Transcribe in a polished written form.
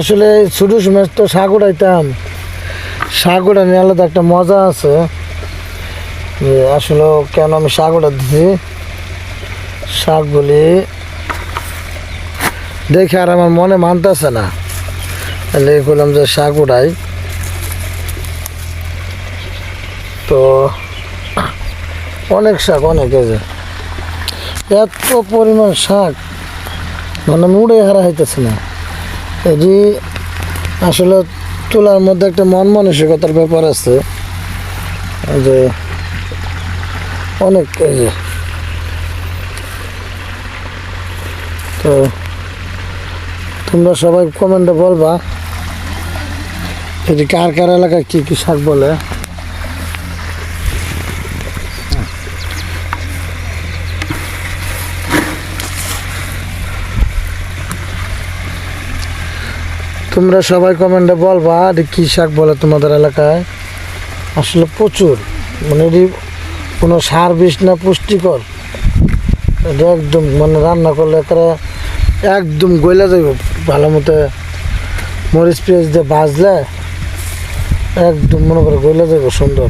আসলে ছোটো সময় তো শাক উঠাইতাম, শাক উঠানি আলাদা একটা মজা আছে। যে আসলে কেন আমি শাক উঠা দিছি, শাকগুলি দেখে আর আমার মনে মানতেছে না, তাহলে করলাম যে শাক উঠাই। তো অনেক শাক, অনেক এই যে এত পরিমাণ শাক, মানে আমি উড়ে হারা হইতেছে না। এটি আসলে তোলার মধ্যে একটা মন মানসিকতার ব্যাপার আছে, যে অনেক এই যে। তো তোমরা সবাই কমেন্টে বলবা এটি কার কার এলাকায় কী কী শাক বলে। তোমরা সবাই কমেন্টে বলবা এটি কী শাক বলে তোমাদের এলাকায়। আসলে প্রচুর, মানে এটি কোনো সার বিষ না, পুষ্টিকর। এটা একদম মানে রান্না করলে একদম গইলা যাইব ভালো মতো, মরিচ পেঁয়াজ দিয়ে ভাজলে একদম মনে করে গইলা যাইব সুন্দর।